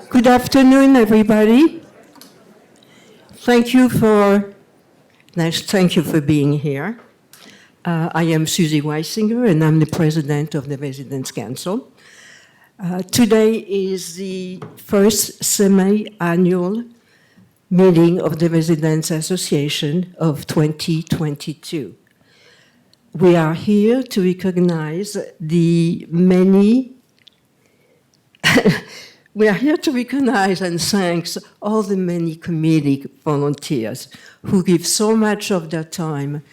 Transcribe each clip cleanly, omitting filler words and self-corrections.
Good afternoon, everybody. Thank you for being here. I am Susie Weisinger, and I'm the president of the Residents' Council. Today is the first semi-annual meeting of the Residents Association of 2022. We are here to recognize the many We are here to recognize and thank all the many community volunteers who give so much of their time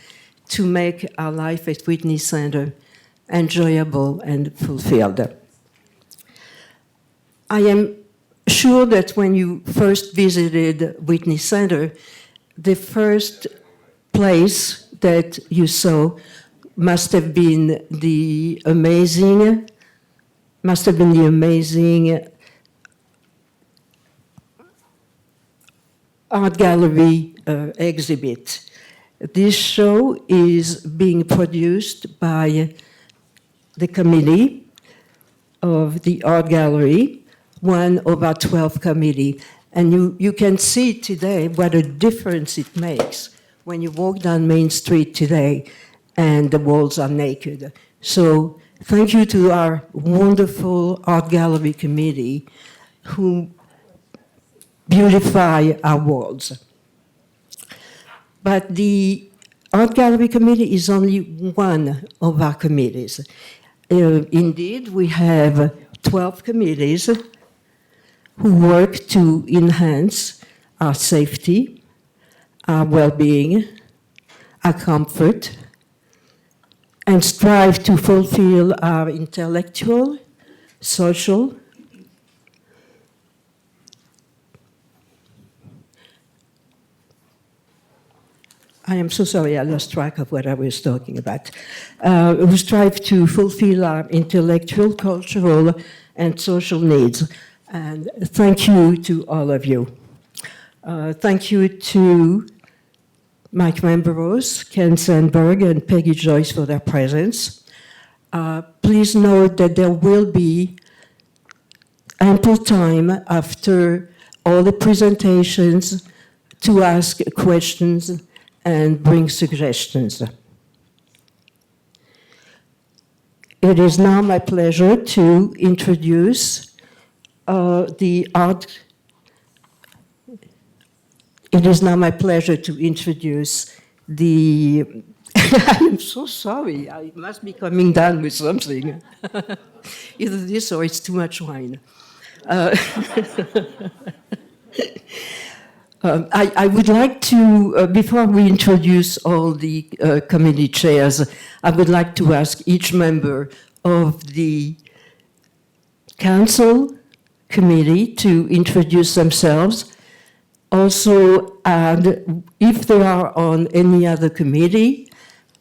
to make our life at Whitney Center enjoyable and fulfilled. I am sure that when you first visited Whitney Center, the first place that you saw must have been the amazing art gallery exhibit. This show is being produced by the committee of the art gallery, one of our 12 committee. And you can see today what a difference it makes when you walk down Main Street today and the walls are naked. So thank you to our wonderful art gallery committee who beautify our walls. But the Art Gallery Committee is only one of our committees. Indeed, we have 12 committees who work to enhance our safety, our well-being, our comfort, and strive to fulfill our intellectual, social, I am so sorry, I lost track of what I was talking about. We strive to fulfill our intellectual, cultural, and social needs. And thank you to all of you. Thank you to Mike Mambaros, Ken Sandberg, and Peggy Joyce for their presence. Please note that there will be ample time after all the presentations to ask questions and bring suggestions. It is now my pleasure to introduce the art. It is now my pleasure to introduce the. I'm so sorry. I must be coming down with something. Either this or it's too much wine. I would like to, before we introduce all the committee chairs, I would like to ask each member of the council committee to introduce themselves. Also add if they are on any other committee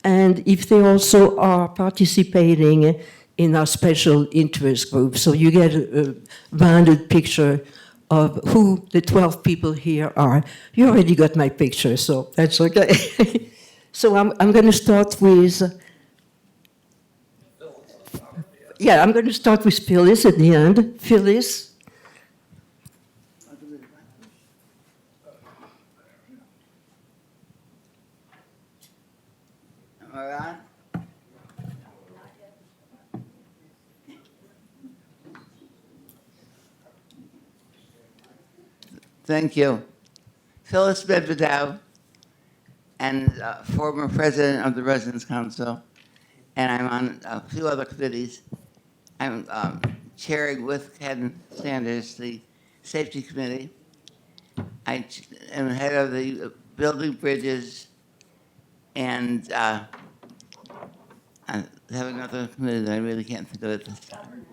and if they also are participating in our special interest group. So you get a rounded picture of who the 12 people here are. You already got my picture, so that's okay. So I'm going to start with, I'm going to start with Phyllis at the end. Phyllis. All right. Thank you. Phyllis Medvedev, and former president of the Residents' Council, and I'm on a few other committees. I'm chairing with Ken Sanders the Safety Committee. I am head of the Building Bridges, and I have another committee that I really can't think of at this time.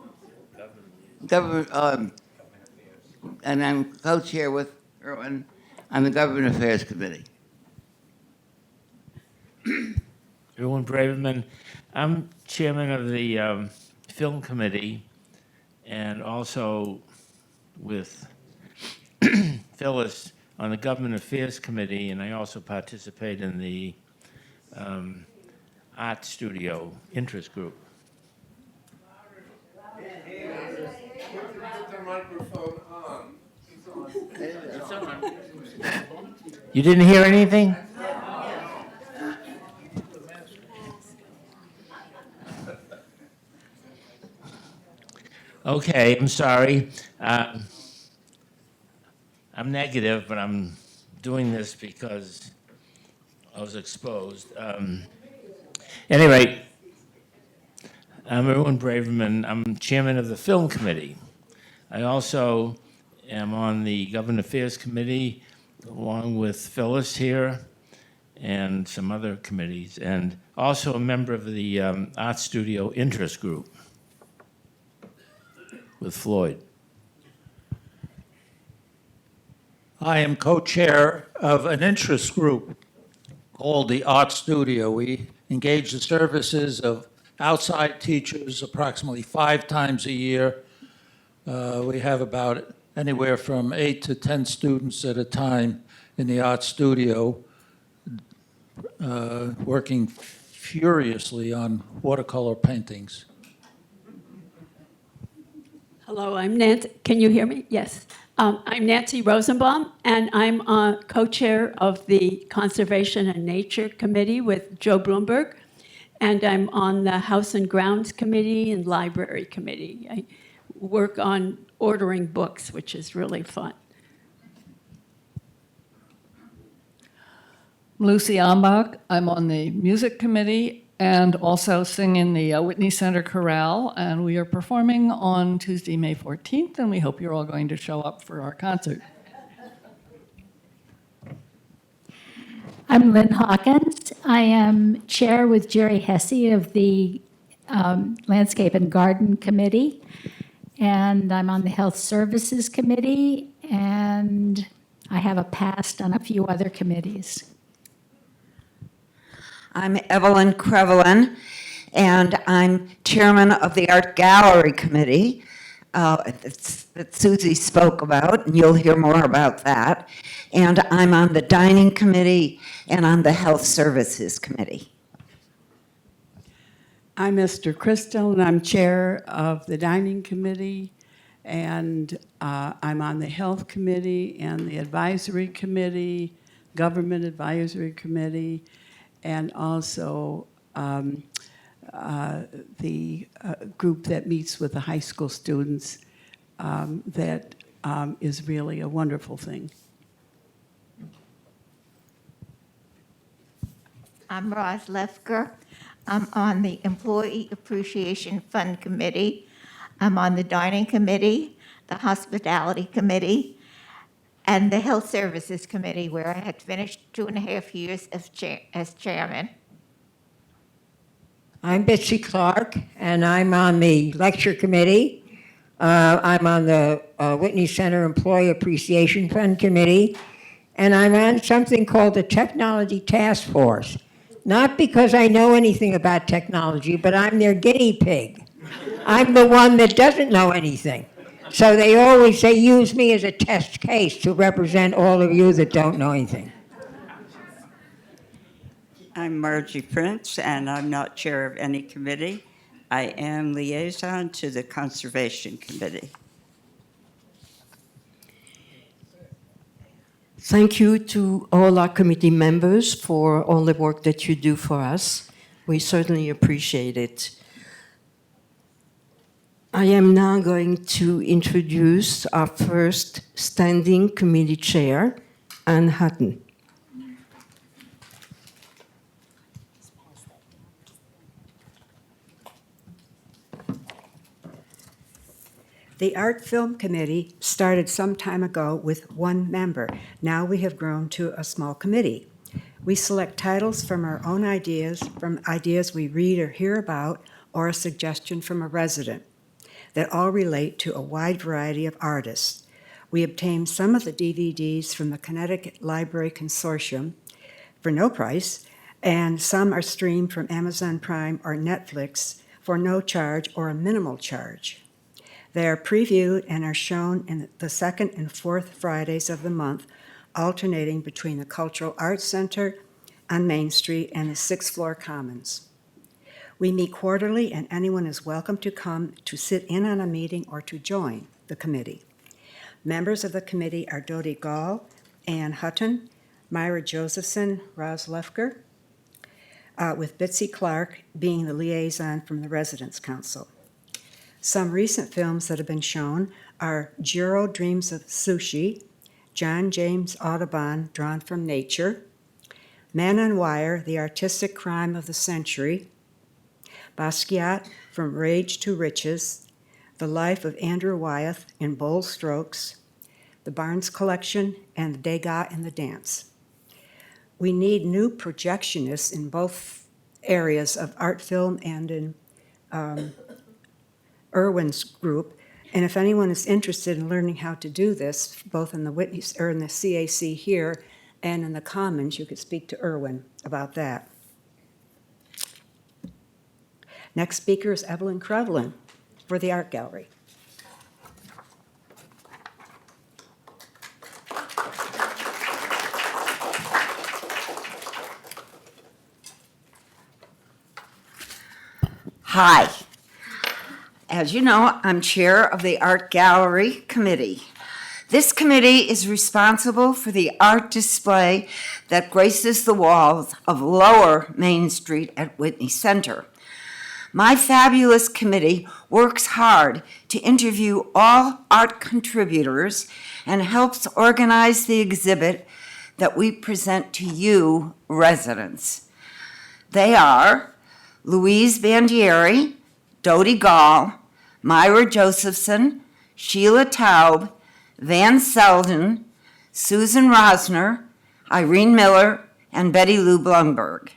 Government, and I'm co-chair with Erwin on the Government Affairs Committee. Erwin Braverman. I'm chairman of the Film Committee, and also with Phyllis on the Government Affairs Committee, and I also participate in the Art Studio Interest Group. microphone on? You didn't hear anything? Okay, I'm sorry. I'm negative, but I'm doing this because I was exposed. Anyway, I'm Erwin Braverman. I'm chairman of the Film Committee. I also am on the Government Affairs Committee, along with Phyllis here, and some other committees, and also a member of the Art Studio Interest Group with Floyd. I am co-chair of an interest group called the Art Studio. We engage the services of outside teachers approximately 5 times a year. We have about anywhere from 8 to 10 students at a time in the Art Studio, working furiously on watercolor paintings. Hello, I'm Nancy. Can you hear me? Yes. I'm Nancy Rosenbaum, and I'm co-chair of the Conservation and Nature Committee with Joe Bloomberg, and I'm on the House and Grounds Committee and Library Committee. I work on ordering books, which is really fun. Lucy Ambach. I'm on the music committee and also sing in the Whitney Center Chorale. And we are performing on Tuesday, May 14th, and we hope you're all going to show up for our concert. I'm Lynn Hawkins. I am chair with Jerry Hesse of the Landscape and Garden Committee, and I'm on the Health Services Committee, and I have a past on a few other committees. I'm Evelyn Crevelin, and I'm chairman of the Art Gallery Committee that Susie spoke about, and you'll hear more about that. And I'm on the Dining Committee and on the Health Services Committee. I'm Esther Crystal, and I'm chair of the Dining Committee, and I'm on the Health Committee and the Advisory Committee, Government Advisory Committee, and also the group that meets with the high school students. That is really a wonderful thing. I'm Roz Lefker. I'm on the Employee Appreciation Fund Committee. I'm on the Dining Committee, the Hospitality Committee, and the Health Services Committee, where I had finished 2.5 years as chairman. I'm Betsy Clark, and I'm on the Lecture Committee. I'm on the Whitney Center Employee Appreciation Fund Committee, and I'm on something called the Technology Task Force. Not because I know anything about technology, but I'm their guinea pig. I'm the one that doesn't know anything. So they use me as a test case to represent all of you that don't know anything. I'm Margie Prince, and I'm not chair of any committee. I am liaison to the Conservation Committee. Thank you to all our committee members for all the work that you do for us. We certainly appreciate it. I am now going to introduce our first standing committee chair, Anne Hutton. The Art Film Committee started some time ago with 1 member. Now we have grown to a small committee. We select titles from our own ideas, from ideas we read or hear about, or a suggestion from a resident, that all relate to a wide variety of artists. We obtain some of the DVDs from the Connecticut Library Consortium for no price, and some are streamed from Amazon Prime or Netflix for no charge or a minimal charge. They are previewed and are shown in the 2nd and 4th Fridays of the month, alternating between the Cultural Arts Center on Main Street and the 6th floor Commons. We meet quarterly, and anyone is welcome to come to sit in on a meeting or to join. the committee. Members of the committee are Dodie Gall, Ann Hutton, Myra Josephson, Roz Lefker, with Bitsy Clark being the liaison from the Residents' Council. Some recent films that have been shown are Jiro Dreams of Sushi, John James Audubon, Drawn from Nature, Man on Wire, The Artistic Crime of the Century, Basquiat, From Rage to Riches, The Life of Andrew Wyeth in Bold Strokes, The Barnes Collection, and Degas in the Dance. We need new projectionists in both areas of art film and in Irwin's group. And if anyone is interested in learning how to do this, both in the Whitney or in the CAC here and in the Commons, you could speak to Irwin about that. Next speaker is Evelyn Krevelin for the Art Gallery. Hi. As you know, I'm chair of the Art Gallery Committee. This committee is responsible for the art display that graces the walls of Lower Main Street at Whitney Center. My fabulous committee works hard to interview all art contributors and helps organize the exhibit that we present to you, residents. They are Louise Bandieri, Dodie Gall, Myra Josephson, Sheila Taub, Van Selden, Susan Rosner, Irene Miller, and Betty Lou Blumberg.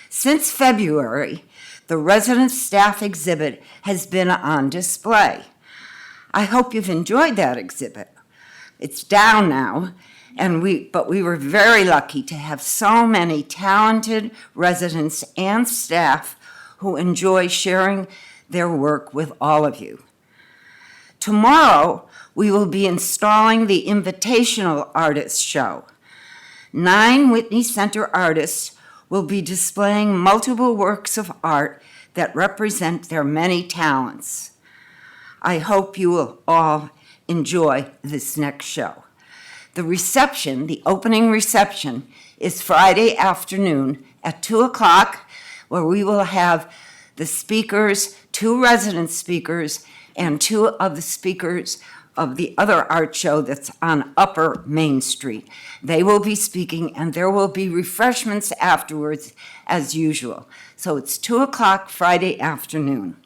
Since February, the resident staff exhibit has been on display. I hope you've enjoyed that exhibit. It's down now, but we were very lucky to have so many talented residents and staff who enjoy sharing their work with all of you. Tomorrow, we will be installing the Invitational Artists Show. 9 Whitney Center artists will be displaying multiple works of art that represent their many talents. I hope you will all enjoy this next show. The reception, the opening reception, is Friday afternoon at 2:00, where we will have the speakers, 2 resident speakers, and 2 of the speakers of the other art show that's on Upper Main Street. They will be speaking, and there will be refreshments afterwards, as usual. So it's 2:00 Friday afternoon.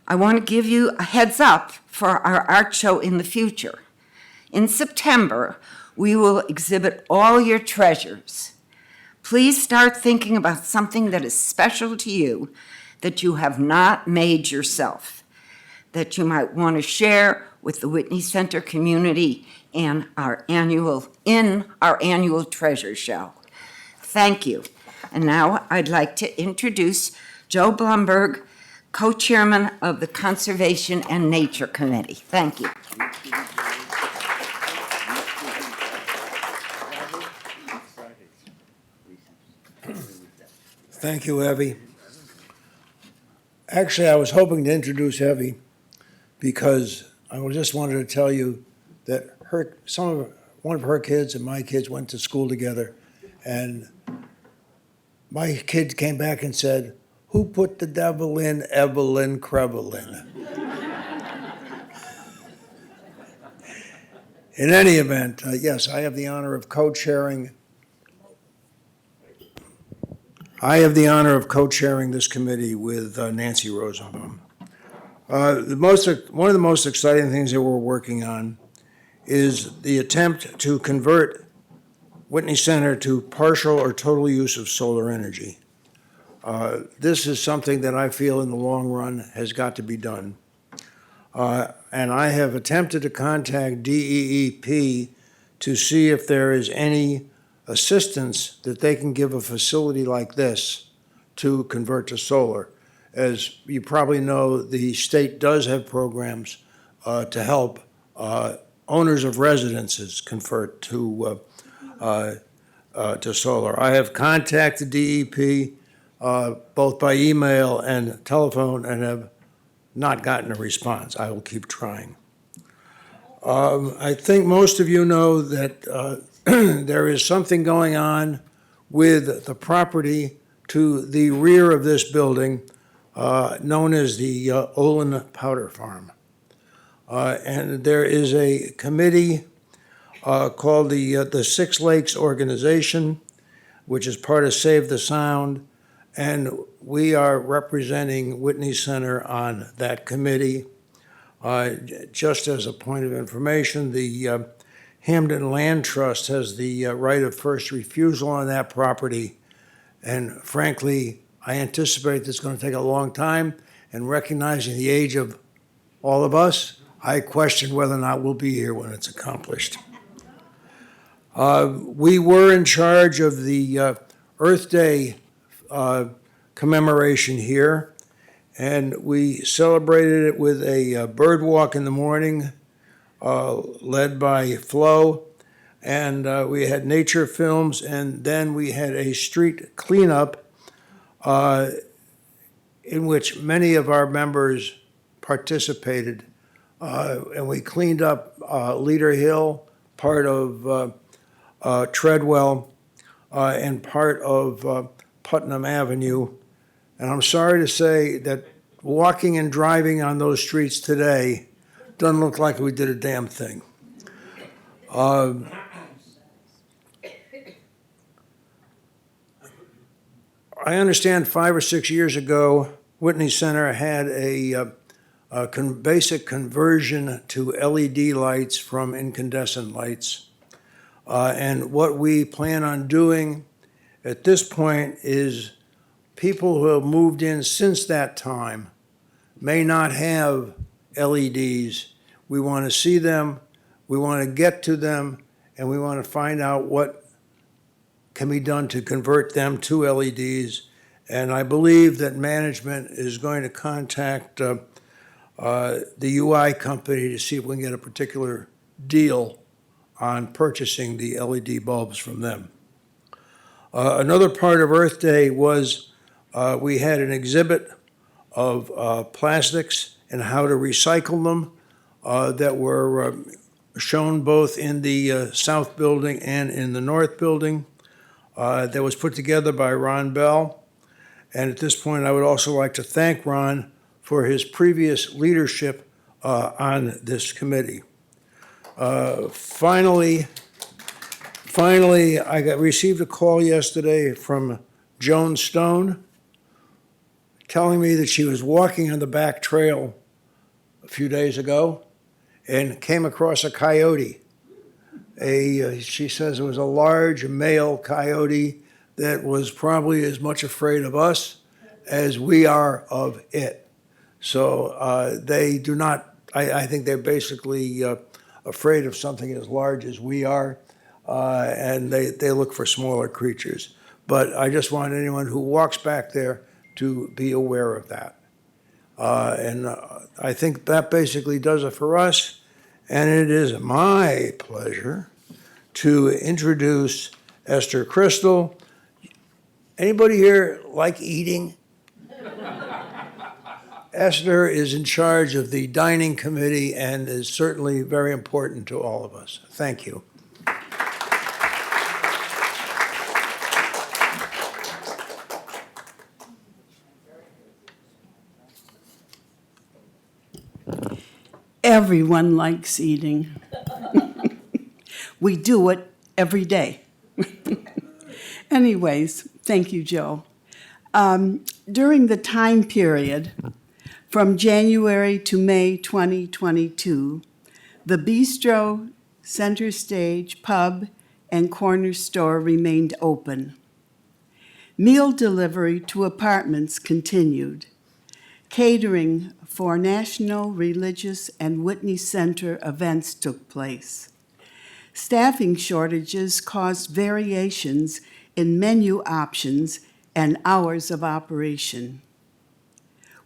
I want to give you a heads up for our art show in the future. In September, we will exhibit all your treasures. Please start thinking about something that is special to you that you have not made yourself, that you might want to share with the Whitney Center community and our annual treasure show. Thank you. And now I'd like to introduce Joe Blumberg, co-chairman of the Conservation and Nature Committee. Thank you. Thank you, Evie. Actually, I was hoping to introduce Evie because I just wanted to tell you that one of her kids and my kids went to school together, and my kid came back and said, "Who put the devil in Evelyn Krevelin?" In any event, yes, I have the honor of co-chairing this committee with Nancy Rosenbaum. One of the most exciting things that we're working on is the attempt to convert Whitney Center to partial or total use of solar energy. This is something that I feel in the long run has got to be done. And I have attempted to contact DEEP to see if there is any assistance that they can give a facility like this to convert to solar. As you probably know, the state does have programs to help owners of residences convert to solar. I have contacted DEP both by email and telephone and have not gotten a response. I will keep trying. I think most of you know that there is something going on with the property to the rear of this building, known as the Olin Powder Farm. And there is a committee called the Six Lakes Organization, which is part of Save the Sound, and we are representing Whitney Center on that committee. Just as a point of information, the Hamden Land Trust has the right of first refusal on that property, and frankly, I anticipate it's going to take a long time, and recognizing the age of all of us, I question whether or not we'll be here when it's accomplished. We were in charge of the Earth Day commemoration here, and we celebrated it with a bird walk in the morning, led by Flo, and we had nature films, and then we had a street cleanup in which many of our members participated, and we cleaned up Leader Hill, part of Treadwell, and part of Putnam Avenue. And I'm sorry to say that walking and driving on those streets today doesn't look like we did a damn thing. I understand 5 or 6 years ago, Whitney Center had a basic conversion to LED lights from incandescent lights. And what we plan on doing at this point is people who have moved in since that time may not have LEDs. We want to see them, we want to get to them, and we want to find out what can be done to convert them to LEDs. And I believe that management is going to contact the UI company to see if we can get a particular deal on purchasing the LED bulbs from them. Another part of Earth Day was we had an exhibit of plastics and how to recycle them that were shown both in the South Building and in the North Building. That was put together by Ron Bell. And at this point, I would also like to thank Ron for his previous leadership on this committee. Finally, I received a call yesterday from Joan Stone telling me that she was walking on the back trail a few days ago and came across a coyote. She says it was a large male coyote that was probably as much afraid of us as we are of it. So they do not, I think they're basically afraid of something as large as we are, and they look for smaller creatures. But I just want anyone who walks back there to be aware of that. And I think that basically does it for us. And it is my pleasure to introduce Esther Crystal. Anybody here like eating? Esther is in charge of the dining committee and is certainly very important to all of us. Thank you. Everyone likes eating. We do it every day. Anyways, thank you, Joe. During the time period from January to May 2022, the Bistro, Center Stage, Pub, and Corner Store remained open. Meal delivery to apartments continued. Catering for national, religious, and Whitney Center events took place. Staffing shortages caused variations in menu options and hours of operation.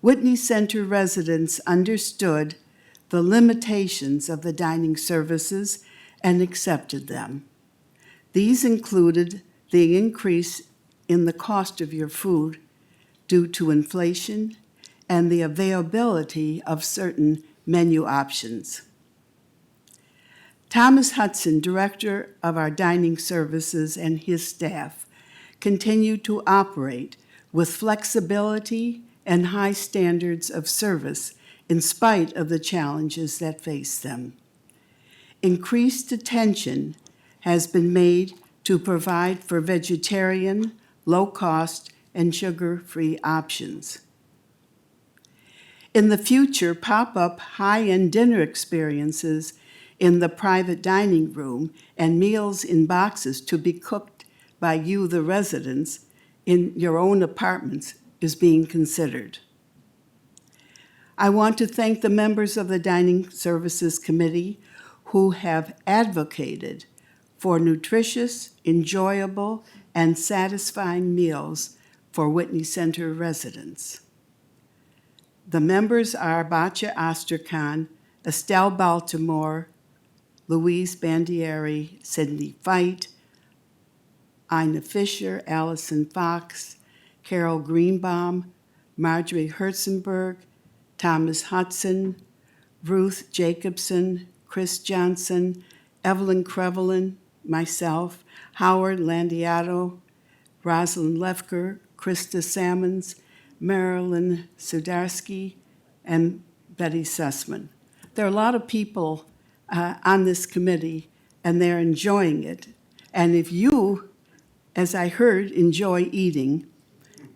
Whitney Center residents understood the limitations of the dining services and accepted them. These included the increase in the cost of your food due to inflation, and the availability of certain menu options. Thomas Hudson, director of our dining services, and his staff continue to operate with flexibility and high standards of service in spite of the challenges that face them. Increased attention has been made to provide for vegetarian, low-cost, and sugar-free options. In the future, pop-up high-end dinner experiences in the private dining room and meals in boxes to be cooked by you, the residents, in your own apartments is being considered. I want to thank the members of the Dining Services Committee who have advocated for nutritious, enjoyable, and satisfying meals for Whitney Center residents. The members are Batya Osterkon, Estelle Baltimore, Louise Bandieri, Sidney Feit, Ina Fisher, Allison Fox, Carol Greenbaum, Marjorie Herzenberg, Thomas Hudson, Ruth Jacobson, Chris Johnson, Evelyn Crevelin, myself, Howard Landiato, Rosalind Lefker, Krista Sammons, Marilyn Sudarsky, and Betty Sussman. There are a lot of people on this committee, and they're enjoying it. And if you, as I heard, enjoy eating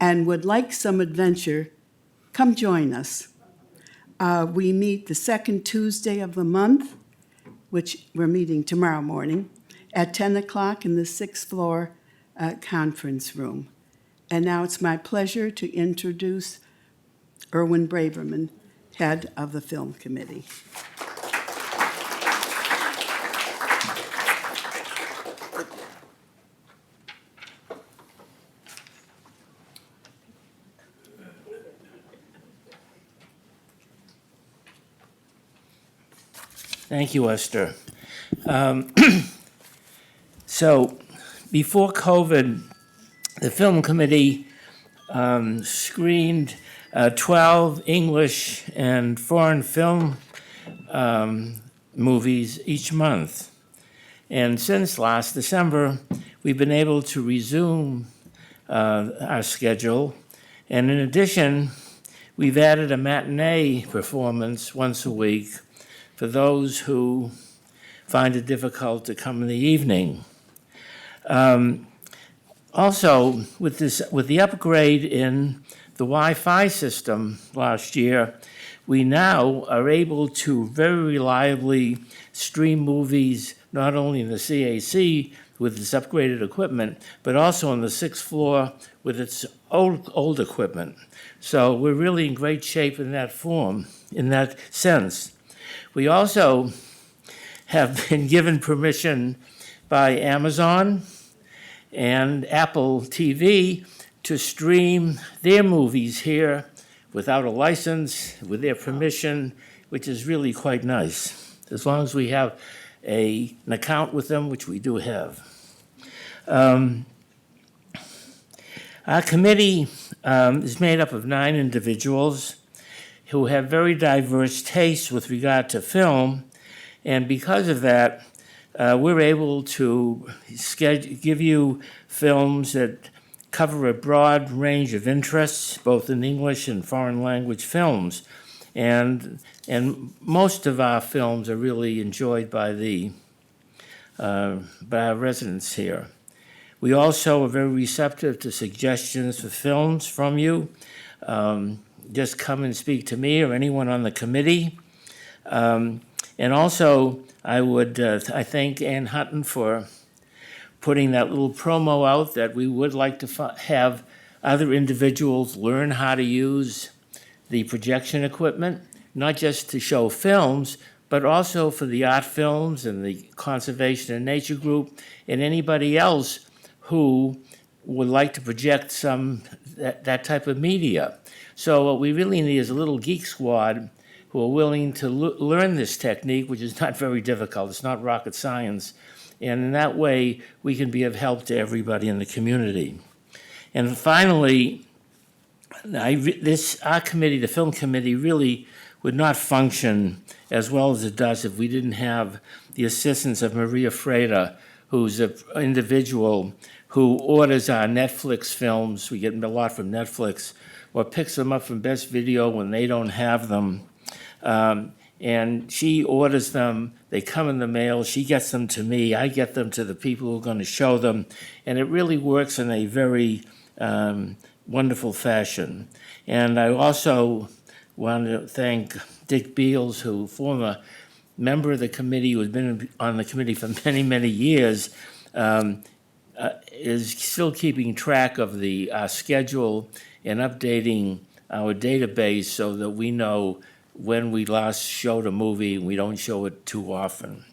and would like some adventure, come join us. We meet the second Tuesday of the month, which we're meeting tomorrow morning, at 10 o'clock in the 6th floor conference room. And now it's my pleasure to introduce Erwin Braverman, head of the Film Committee. Thank you, Esther. So, before COVID, the Film Committee screened 12 English and foreign film movies each month. And since last December, we've been able to resume our schedule. And in addition, we've added a matinee performance once a week for those who find it difficult to come in the evening. Also, with the upgrade in the Wi-Fi system last year, we now are able to very reliably stream movies not only in the CAC with its upgraded equipment, but also on the 6th floor with its old equipment. So we're really in great shape in that form, in that sense. We also have been given permission by Amazon and Apple TV to stream their movies here without a license, with their permission, which is really quite nice, as long as we have an account with them, which we do have. Our committee is made up of 9 individuals who have very diverse tastes with regard to film, and because of that, we're able to give you films that cover a broad range of interests, both in English and foreign language films. And most of our films are really enjoyed by our residents here. We also are very receptive to suggestions for films from you. Just come and speak to me or anyone on the committee. And also, I thank Ann Hutton for putting that little promo out that we would like to have other individuals learn how to use the projection equipment, not just to show films, but also for the art films and the conservation and nature group and anybody else who would like to project that type of media. So what we really need is a little geek squad who are willing to learn this technique, which is not very difficult. It's not rocket science. And in that way, we can be of help to everybody in the community. And finally, our committee, the film committee, really would not function as well as it does if we didn't have the assistance of Maria Freda, who's an individual who orders our Netflix films. We get a lot from Netflix, or picks them up from Best Video when they don't have them. And she orders them, they come in the mail, she gets them to me, I get them to the people who are going to show them, and it really works in a very wonderful fashion. And I also want to thank Dick Beals, who, former member of the committee, who has been on the committee for many, many years, is still keeping track of the schedule and updating our database so that we know when we last showed a movie and we don't show it too often.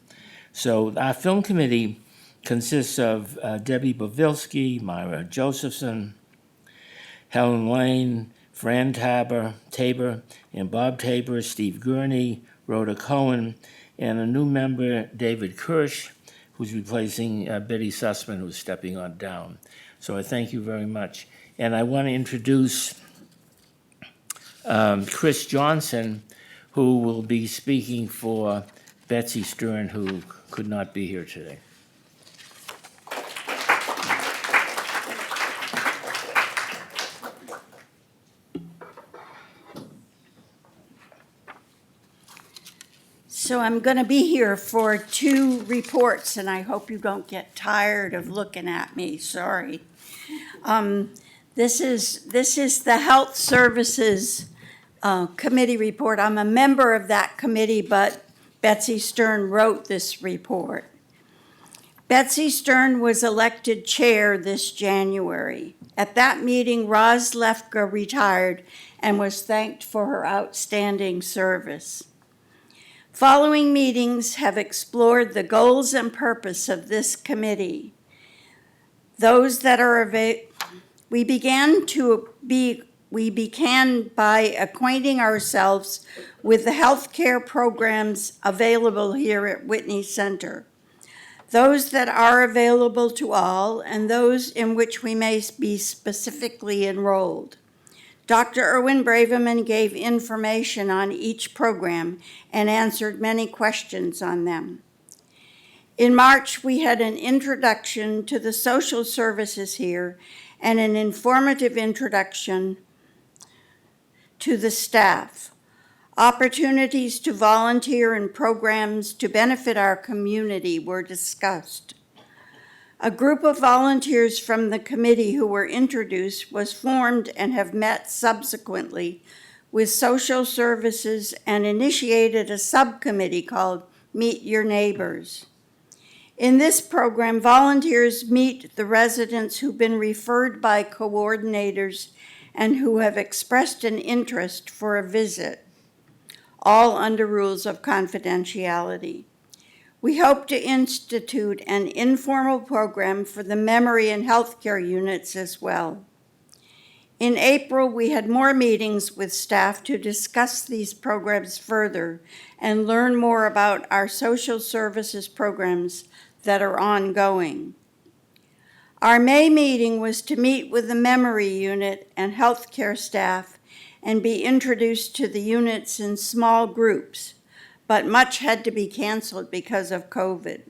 So our film committee consists of Debbie Bavilsky, Myra Josephson, Helen Lane, Fran Tabor, and Bob Tabor, Steve Gurney, Rhoda Cohen, and a new member, David Kirsch, who's replacing Betty Sussman, who's stepping on down. So I thank you very much. And I want to introduce Chris Johnson, who will be speaking for Betsy Stern, who could not be here today. So I'm going to be here for 2 reports, and I hope you don't get tired of looking at me. Sorry. This is the Health Services Committee report. I'm a member of that committee, but Betsy Stern wrote this report. Betsy Stern was elected chair this January. At that meeting, Roz Lefka retired and was thanked for her outstanding service. Following meetings have explored the goals and purpose of this committee. Those that are we began by acquainting ourselves with the healthcare programs available here at Whitney Center, those that are available to all, and those in which we may be specifically enrolled. Dr. Erwin Braverman gave information on each program and answered many questions on them. In March, we had an introduction to the social services here and an informative introduction to the staff. Opportunities to volunteer in programs to benefit our community were discussed. A group of volunteers from the committee who were introduced was formed and have met subsequently with social services and initiated a subcommittee called Meet Your Neighbors. In this program, volunteers meet the residents who've been referred by coordinators and who have expressed an interest for a visit, all under rules of confidentiality. We hope to institute an informal program for the memory and healthcare units as well. In April, we had more meetings with staff to discuss these programs further and learn more about our social services programs that are ongoing. Our May meeting was to meet with the memory unit and healthcare staff and be introduced to the units in small groups, but much had to be canceled because of COVID.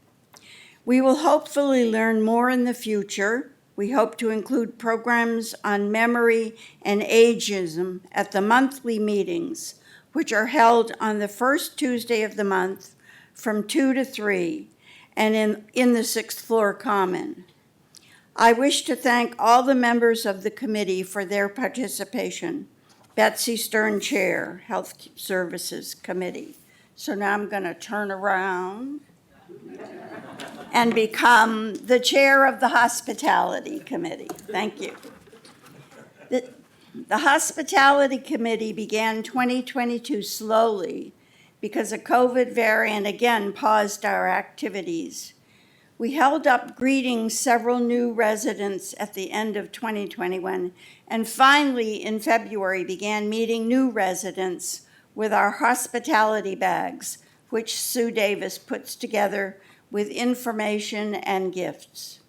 We will hopefully learn more in the future. We hope to include programs on memory and ageism at the monthly meetings, which are held on the first Tuesday of the month from 2 to 3 and in the 6th floor common. I wish to thank all the members of the committee for their participation. Betsy Stern, Chair, Health Services Committee. So now I'm going to turn around and become the chair of the Hospitality Committee. Thank you. The Hospitality Committee began 2022 slowly because a COVID variant again paused our activities. We held up greeting several new residents at the end of 2021, and finally in February began meeting new residents with our hospitality bags, which Sue Davis puts together with information and gifts.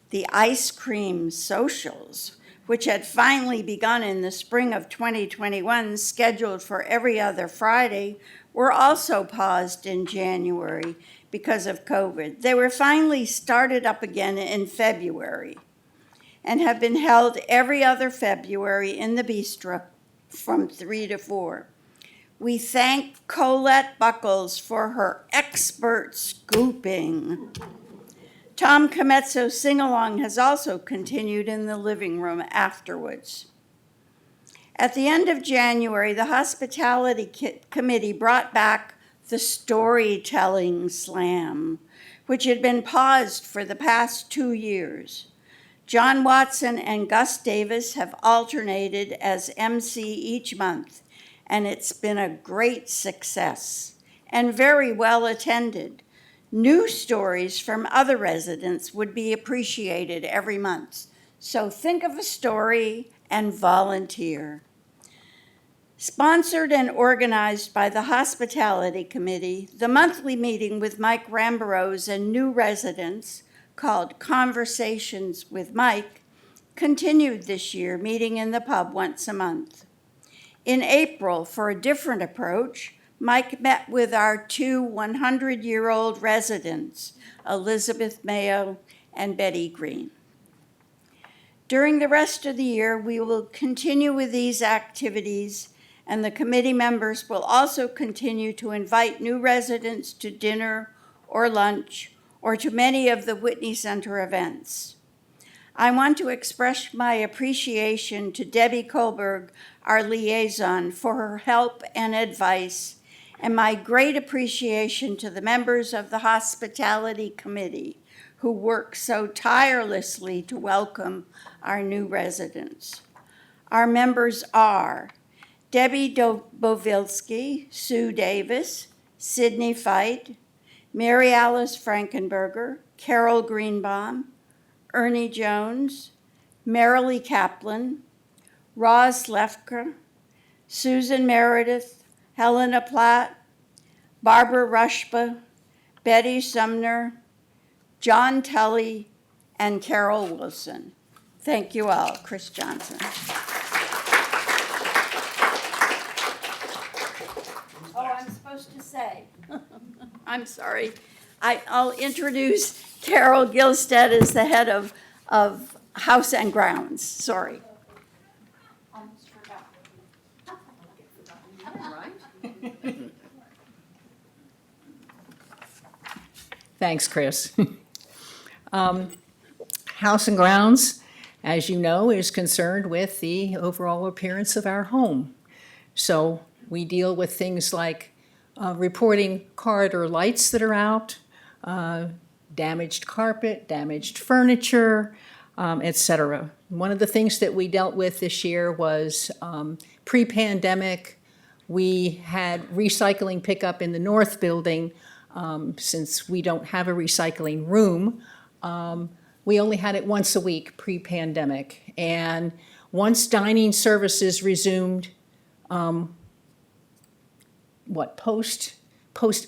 The ice cream socials which had finally begun in the spring of 2021, scheduled for every other Friday, were also paused in January because of COVID. They were finally started up again in February and have been held every other February in the bistro from 3 to 4. We thank Colette Buckles for her expert scooping. Tom Comezzo's sing-along has also continued in the living room afterwards. At the end of January, the Hospitality Committee brought back the Storytelling Slam, which had been paused for the past 2 years. John Watson and Gus Davis have alternated as MC each month, and it's been a great success and very well attended. New stories from other residents would be appreciated every month. So think of a story and volunteer. Sponsored and organized by the Hospitality Committee, the monthly meeting with Mike Rambarose and new residents, called Conversations with Mike, continued this year, meeting in the pub once a month. In April, for a different approach, Mike met with our 2 100-year-old residents, Elizabeth Mayo and Betty Green. During the rest of the year, we will continue with these activities, and the committee members will also continue to invite new residents to dinner or lunch or to many of the Whitney Center events. I want to express my appreciation to Debbie Kohlberg, our liaison, for her help and advice, and my great appreciation to the members of the Hospitality Committee who work so tirelessly to welcome our new residents. Our members are Debbie Bovilsky, Sue Davis, Sydney Feit, Mary Alice Frankenberger, Carol Greenbaum, Ernie Jones, Marilee Kaplan, Roz Lefker, Susan Meredith, Helena Platt, Barbara Rushba, Betty Sumner, John Tully, and Carol Wilson. Thank you all. Chris Johnson. Oh, I'm supposed to say. I'm sorry. I'll introduce Carol Gilstead as the head of House and Grounds. Sorry. Almost forgot. Thanks, Chris. House and Grounds, as you know, is concerned with the overall appearance of our home. So we deal with things like reporting corridor lights that are out, damaged carpet, damaged furniture, etc. One of the things that we dealt with this year was pre-pandemic, we had recycling pickup in the north building. Since we don't have a recycling room, we only had it once a week pre-pandemic. And once dining services resumed, post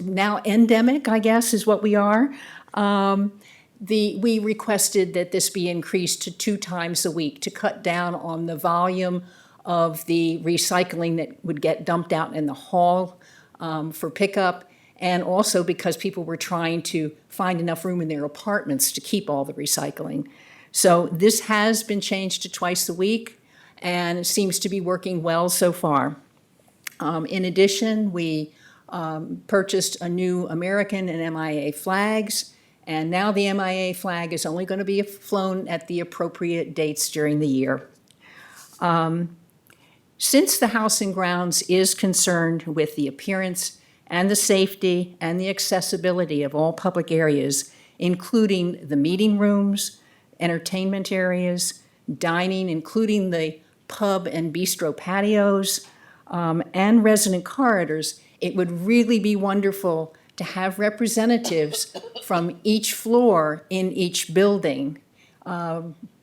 now endemic, I guess, is what we are. We requested that this be increased to 2 times a week to cut down on the volume of the recycling that would get dumped out in the hall for pickup, and also because people were trying to find enough room in their apartments to keep all the recycling. So this has been changed to twice a week, and it seems to be working well so far. In addition, we purchased a new American and MIA flags, and now the MIA flag is only going to be flown at the appropriate dates during the year. Since the House and Grounds is concerned with the appearance and the safety and the accessibility of all public areas, including the meeting rooms, entertainment areas, dining, including the pub and bistro patios, and resident corridors, it would really be wonderful to have representatives from each floor in each building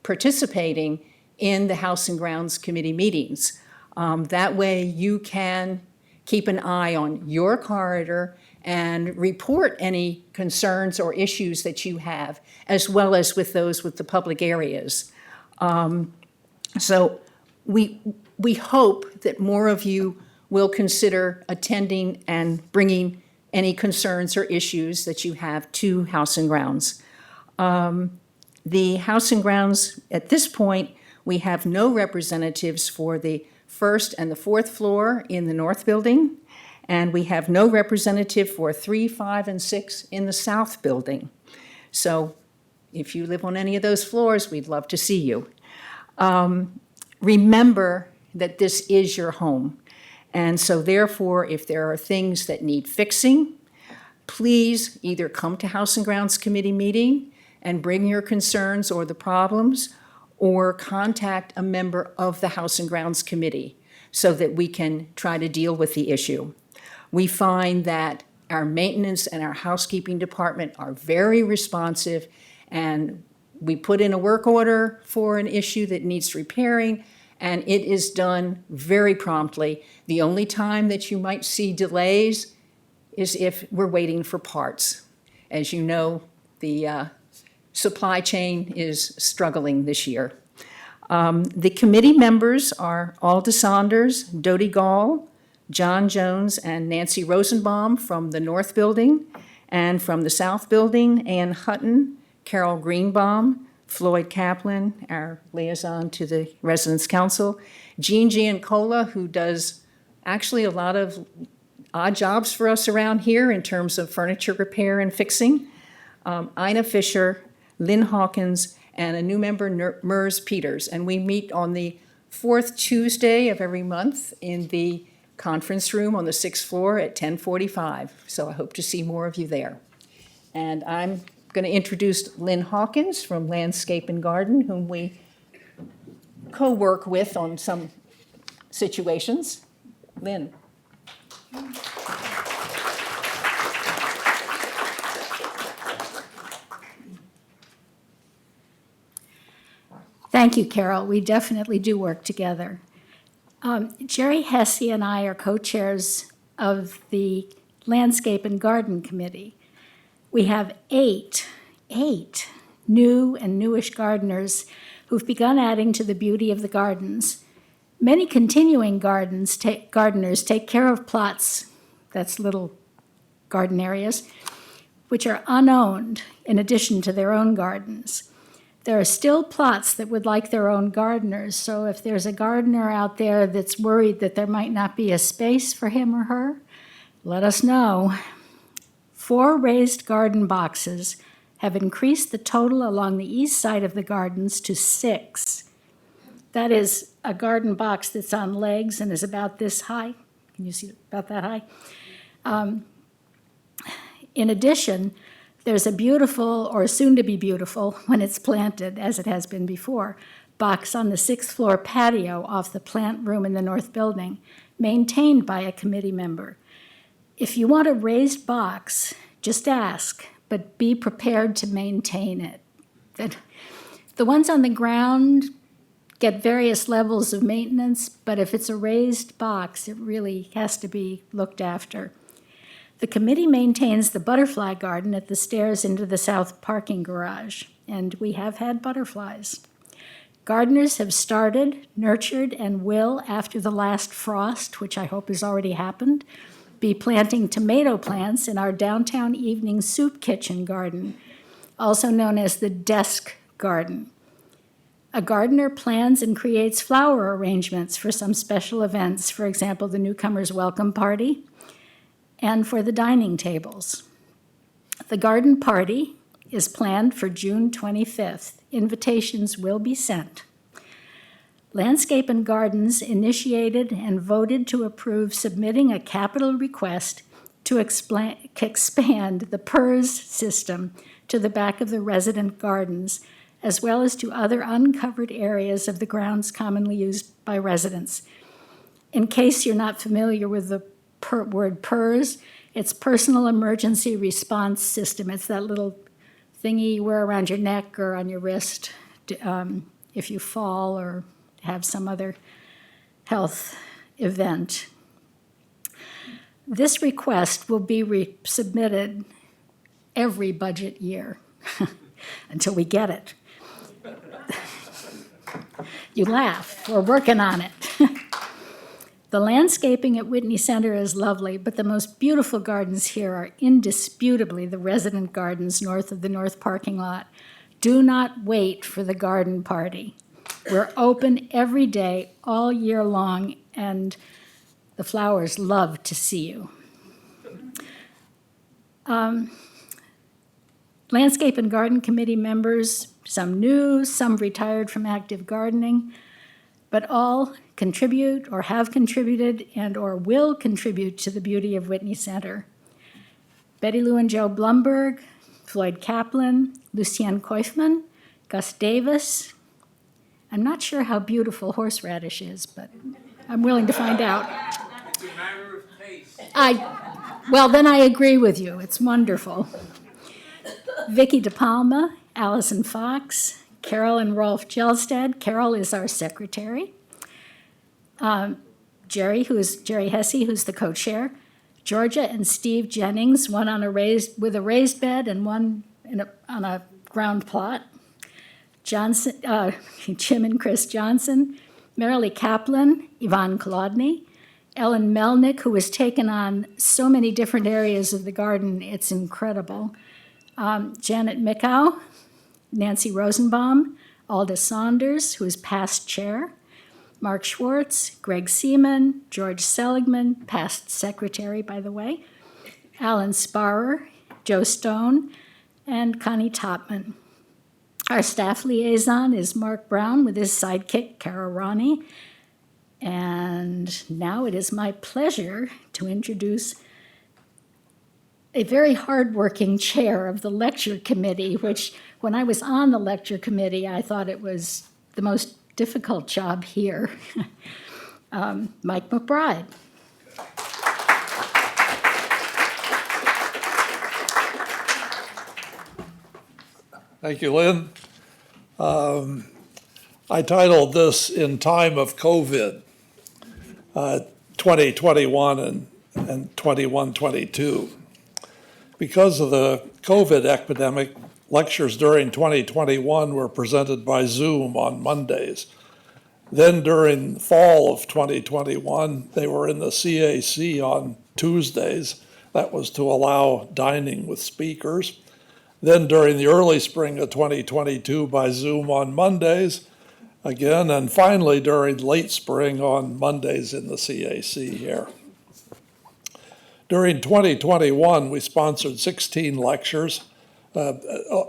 participating in the House and Grounds Committee meetings. That way you can keep an eye on your corridor and report any concerns or issues that you have, as well as with those with the public areas. So we hope that more of you will consider attending and bringing any concerns or issues that you have to House and Grounds. The House and Grounds, at this point, we have no representatives for the first and the fourth floor in the North Building, and we have no representative for 3, 5, and 6 in the South Building. So if you live on any of those floors, we'd love to see you. Remember that this is your home. And so therefore, if there are things that need fixing, please either come to House and Grounds Committee meeting and bring your concerns or the problems, or contact a member of the House and Grounds Committee so that we can try to deal with the issue. We find that our maintenance and our housekeeping department are very responsive, and we put in a work order for an issue that needs repairing, and it is done very promptly. The only time that you might see delays is if we're waiting for parts. As you know, the supply chain is struggling this year. The committee members are Alda Saunders, Dodie Gall, John Jones, and Nancy Rosenbaum from the North Building, and from the South Building, Ann Hutton, Carol Greenbaum, Floyd Kaplan, our liaison to the Residents' Council, Jean Giancola, who does actually a lot of odd jobs for us around here in terms of furniture repair and fixing, Ina Fisher, Lynn Hawkins, and a new member, Mers Peters. And we meet on the fourth Tuesday of every month in the conference room on the 6th floor at 10:45. So I hope to see more of you there. And I'm going to introduce Lynn Hawkins from Landscape and Garden, whom we co-work with on some situations. Lynn. Thank you, Carol. We definitely do work together. Jerry Hesse and I are co-chairs of the Landscape and Garden Committee. We have eight new and newish gardeners who've begun adding to the beauty of the gardens. Many continuing gardeners take care of plots, that's little garden areas, which are unowned in addition to their own gardens. There are still plots that would like their own gardeners, so if there's a gardener out there that's worried that there might not be a space for him or her, let us know. 4 raised garden boxes have increased the total along the east side of the gardens to 6. That is a garden box that's on legs and is about this high. Can you see about that high? In addition, there's a beautiful, or soon to be beautiful, when it's planted, as it has been before, box on the 6th floor patio off the plant room in the North Building, maintained by a committee member. If you want a raised box, just ask, but be prepared to maintain it. The ones on the ground get various levels of maintenance, but if it's a raised box, it really has to be looked after. The committee maintains the butterfly garden at the stairs into the south parking garage, and we have had butterflies. Gardeners have started, nurtured, and will, after the last frost, which I hope has already happened, be planting tomato plants in our downtown evening soup kitchen garden, also known as the desk garden. A gardener plans and creates flower arrangements for some special events, for example, the newcomers' welcome party, and for the dining tables. The garden party is planned for June 25th. Invitations will be sent. Landscape and Gardens initiated and voted to approve submitting a capital request to expand the PERS system to the back of the resident gardens, as well as to other uncovered areas of the grounds commonly used by residents. In case you're not familiar with the word PERS, it's Personal Emergency Response System. It's that little thingy you wear around your neck or on your wrist if you fall or have some other health event. This request will be submitted every budget year until we get it. You laugh. We're working on it. The landscaping at Whitney Center is lovely, but the most beautiful gardens here are indisputably the resident gardens north of the north parking lot. Do not wait for the garden party. We're open every day, all year long, and the flowers love to see you. Landscape and Garden Committee members, some new, some retired from active gardening, but all contribute or have contributed and or will contribute to the beauty of Whitney Center. Betty Lou and Joe Blumberg, Floyd Kaplan, Lucienne Koifman, Gus Davis. I'm not sure how beautiful horseradish is, but I'm willing to find out. It's a matter of taste. Well, then I agree with you. It's wonderful. Vicki DePalma, Allison Fox, Carol and Rolf Gelstad. Carol is our secretary. Jerry Hesse, who's the co-chair. Georgia and Steve Jennings, one on with a raised bed and one on a ground plot. Jim and Chris Johnson. Marilee Kaplan, Yvonne Kolodny. Ellen Melnick, who has taken on so many different areas of the garden, it's incredible. Janet Mickow, Nancy Rosenbaum, Alda Saunders, who is past chair, Mark Schwartz, Greg Seaman, George Seligman, past secretary, by the way, Alan Sparrer, Joe Stone, and Connie Topman. Our staff liaison is Mark Brown with his sidekick, Kara Ronnie. And now it is my pleasure to introduce a very hardworking chair of the lecture committee, which when I was on the lecture committee, I thought it was the most difficult job here. Mike McBride. Thank you, Lynn. I titled this "In Time of COVID," 2021 and 21-22. Because of the COVID epidemic, lectures during 2021 were presented by Zoom on Mondays. Then during the fall of 2021, they were in the CAC on Tuesdays. That was to allow dining with speakers. Then during the early spring of 2022 by Zoom on Mondays again, and finally during late spring on Mondays in the CAC here. During 2021, we sponsored 16 lectures,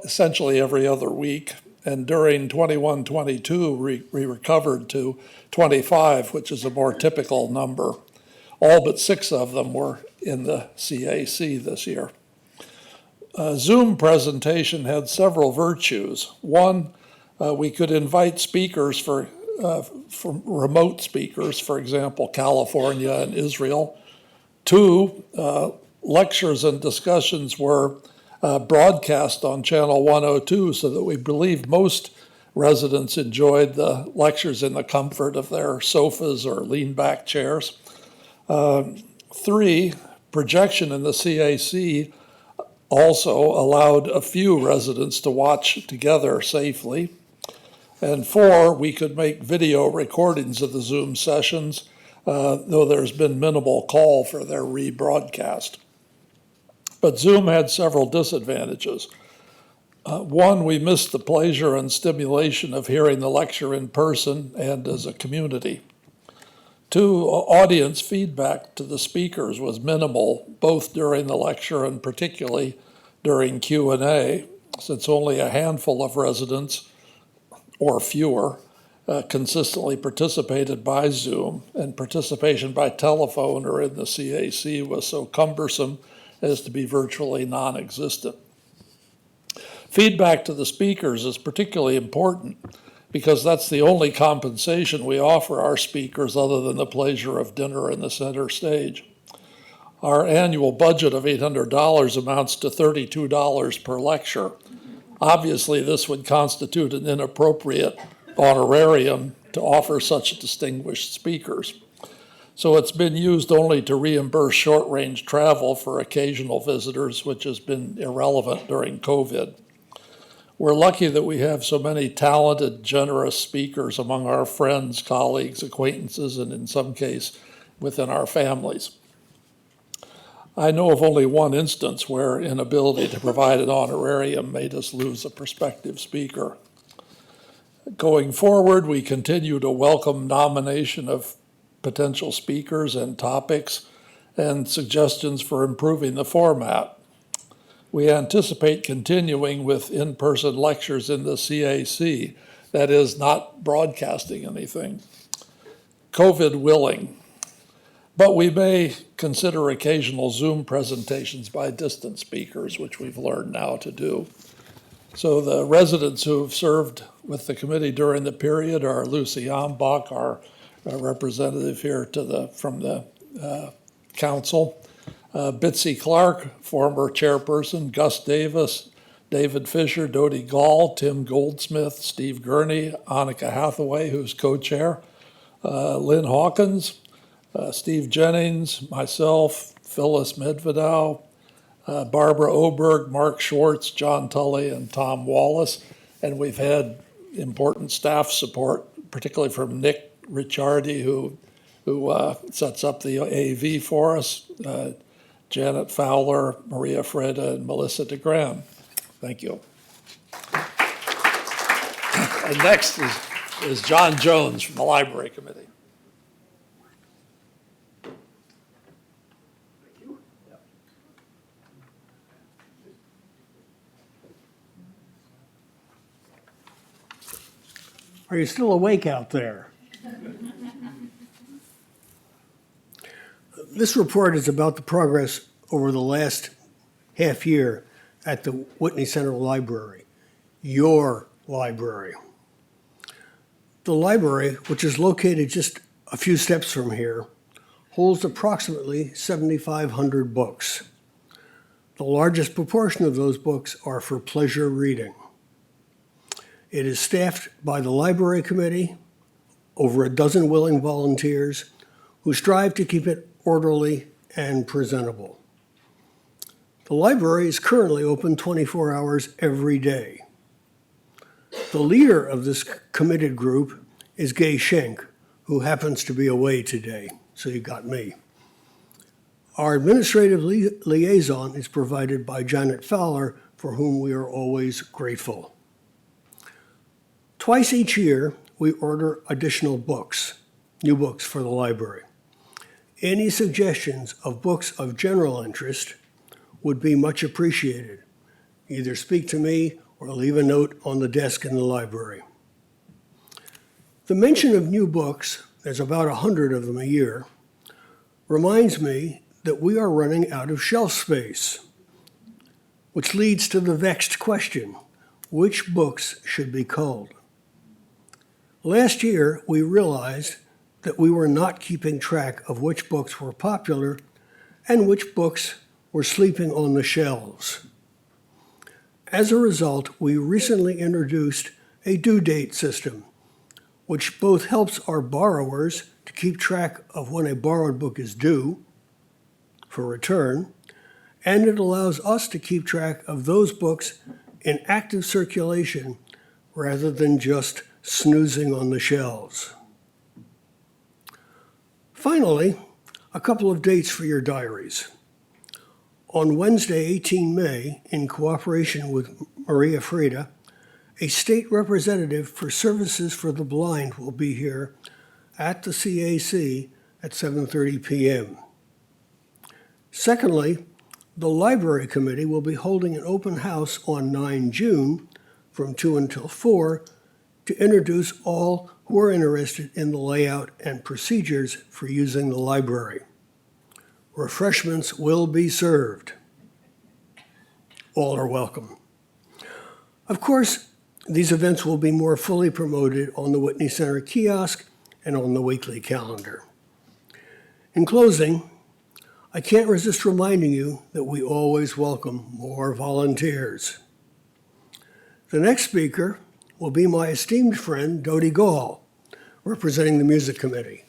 essentially every other week. And during 21-22, we recovered to 25, which is a more typical number. All but 6 of them were in the CAC this year. Zoom presentation had several virtues. One, we could invite speakers from remote speakers, for example, California and Israel. 2, lectures and discussions were broadcast on Channel 102 so that we believe most residents enjoyed the lectures in the comfort of their sofas or lean-back chairs. 3, projection in the CAC also allowed a few residents to watch together safely. And 4, we could make video recordings of the Zoom sessions, though there's been minimal call for their rebroadcast. But Zoom had several disadvantages. 1, we missed the pleasure and stimulation of hearing the lecture in person and as a community. 2, audience feedback to the speakers was minimal, both during the lecture and particularly during Q&A, since only a handful of residents, or fewer, consistently participated by Zoom, and participation by telephone or in the CAC was so cumbersome as to be virtually non-existent. Feedback to the speakers is particularly important because that's the only compensation we offer our speakers other than the pleasure of dinner in the center stage. Our annual budget of $800 amounts to $32 per lecture. Obviously, this would constitute an inappropriate honorarium to offer such distinguished speakers. So it's been used only to reimburse short-range travel for occasional visitors, which has been irrelevant during COVID. We're lucky that we have so many talented, generous speakers among our friends, colleagues, acquaintances, and in some case, within our families. I know of only one instance where inability to provide an honorarium made us lose a prospective speaker. Going forward, we continue to welcome nomination of potential speakers and topics and suggestions for improving the format. We anticipate continuing with in-person lectures in the CAC, that is, not broadcasting anything, COVID willing. But we may consider occasional Zoom presentations by distant speakers, which we've learned now to do. So the residents who have served with the committee during the period are Lucy Ambach, our representative here from the council, Bitsy Clark, former chairperson, Gus Davis, David Fisher, Dodie Gall, Tim Goldsmith, Steve Gurney, Annika Hathaway, who's co-chair, Lynn Hawkins, Steve Jennings, myself, Phyllis Medvedow, Barbara Oberg, Mark Schwartz, John Tully, and Tom Wallace. And we've had important staff support, particularly from Nick Ricciardi, who sets up the AV for us, Janet Fowler, Maria Freda, and Melissa DeGran. Thank you. And next is John Jones from the Library Committee. Are you still awake out there? This report is about the progress over the last half year at the Whitney Center Library, your library. The library, which is located just a few steps from here, holds approximately 7,500 books. The largest proportion of those books are for pleasure reading. It is staffed by the Library Committee, over a dozen willing volunteers who strive to keep it orderly and presentable. The library is currently open 24 hours every day. The leader of this committed group is Gay Schenk, who happens to be away today, so you got me. Our administrative liaison is provided by Janet Fowler, for whom we are always grateful. Twice each year, we order additional books, new books for the library. Any suggestions of books of general interest would be much appreciated. Either speak to me or leave a note on the desk in the library. The mention of new books, there's about 100 of them a year, reminds me that we are running out of shelf space, which leads to the vexed question, which books should be culled? Last year, we realized that we were not keeping track of which books were popular and which books were sleeping on the shelves. As a result, we recently introduced a due date system, which both helps our borrowers to keep track of when a borrowed book is due for return, and it allows us to keep track of those books in active circulation rather than just snoozing on the shelves. Finally, a couple of dates for your diaries. On Wednesday, 18 May, in cooperation with Maria Freda, a state representative for Services for the Blind will be here at the CAC at 7:30 p.m. Secondly, the Library Committee will be holding an open house on 9 June from 2 until 4 to introduce all who are interested in the layout and procedures for using the library. Refreshments will be served. All are welcome. Of course, these events will be more fully promoted on the Whitney Center kiosk and on the weekly calendar. In closing, I can't resist reminding you that we always welcome more volunteers. The next speaker will be my esteemed friend, Dodie Gall, representing the Music Committee.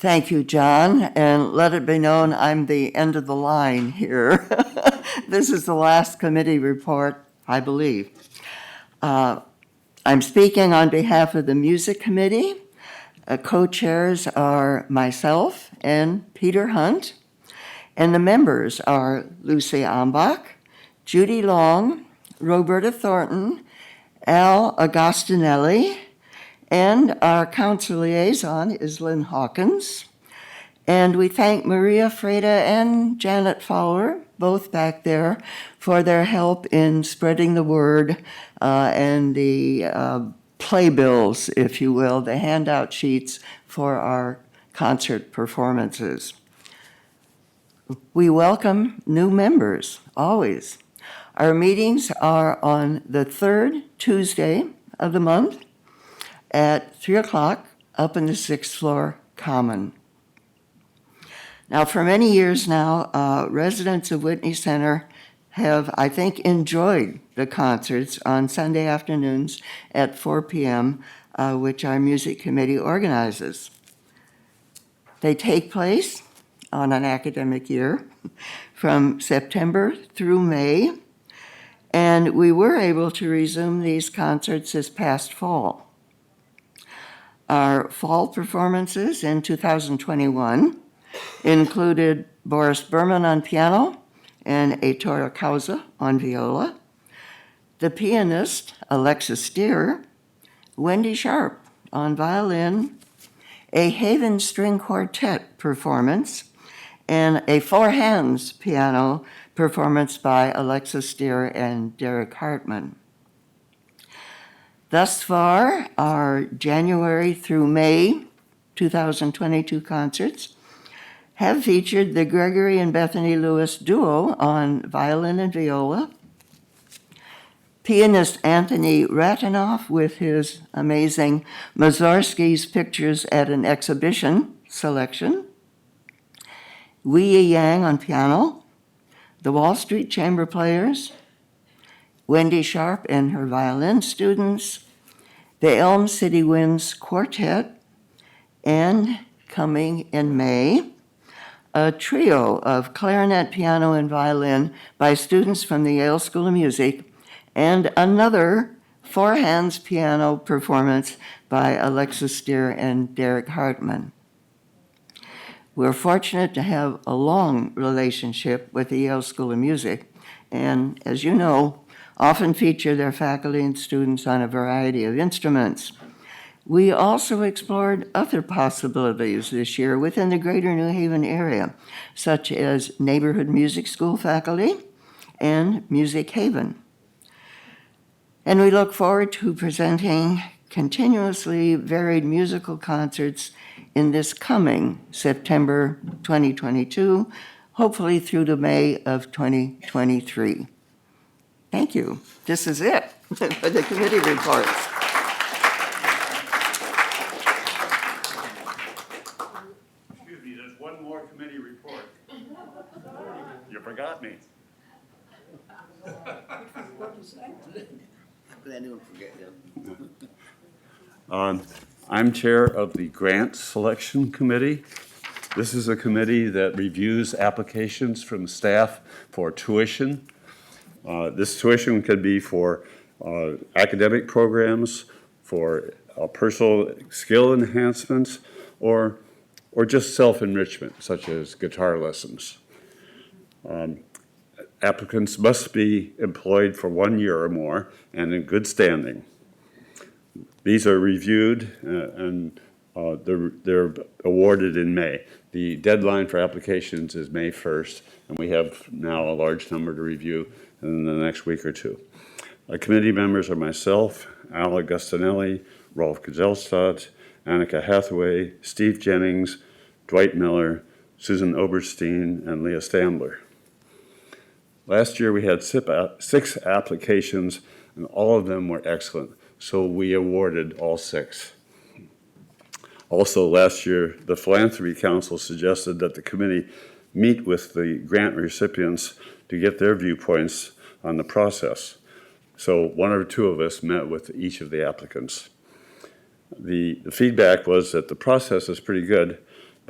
Thank you, John, and let it be known I'm the end of the line here. This is the last committee report, I believe. I'm speaking on behalf of the Music Committee. Co-chairs are myself and Peter Hunt, and the members are Lucy Ambach, Judy Long, Roberta Thornton, Al Agostinelli, and our council liaison is Lynn Hawkins. And we thank Maria Freda and Janet Fowler, both back there, for their help in spreading the word and the playbills, if you will, the handout sheets for our concert performances. We welcome new members, always. Our meetings are on the third Tuesday of the month at 3 o'clock up in the 6th floor common. Now, for many years now, residents of Whitney Center have, I think, enjoyed the concerts on Sunday afternoons at 4 p.m., which our music committee organizes. They take place on an academic year from September through May, and we were able to resume these concerts this past fall. Our fall performances in 2021 included Boris Berman on piano and Ettore Causa on viola, the pianist Alexis Steer, Wendy Sharp on violin, a Haven String Quartet performance, and a four-hands piano performance by Alexis Steer and Derek Hartman. Thus far, our January through May 2022 concerts have featured the Gregory and Bethany Lewis duo on violin and viola, pianist Anthony Ratanoff with his amazing Mussorgsky's Pictures at an Exhibition selection, Wei Yang on piano, the Wall Street Chamber Players, Wendy Sharp and her violin students, the Elm City Winds Quartet, and coming in May, a trio of clarinet, piano, and violin by students from the Yale School of Music, and another four-hands piano performance by Alexis Steer and Derek Hartman. We're fortunate to have a long relationship with the Yale School of Music, and as you know, often feature their faculty and students on a variety of instruments. We also explored other possibilities this year within the greater New Haven area, such as neighborhood music school faculty and Music Haven. And we look forward to presenting continuously varied musical concerts in this coming September 2022, hopefully through to May of 2023. Thank you. This is it for the committee reports. Excuse me, there's one more committee report. You forgot me. I'm chair of the Grant Selection Committee. This is a committee that reviews applications from staff for tuition. This tuition could be for academic programs, for personal skill enhancements, or just self-enrichment, such as guitar lessons. Applicants must be employed for 1 year or more and in good standing. These are reviewed and they're awarded in May. The deadline for applications is May 1st, and we have now a large number to review in the next week or two. Committee members are myself, Al Agostinelli, Rolf Gezelstadt, Annika Hathaway, Steve Jennings, Dwight Miller, Susan Oberstein, and Leah Stambler. Last year we had 6 applications, and all of them were excellent, so we awarded all 6. Also, last year, the Philanthropy Council suggested that the committee meet with the grant recipients to get their viewpoints on the process. So 1 or 2 of us met with each of the applicants. The feedback was that the process is pretty good,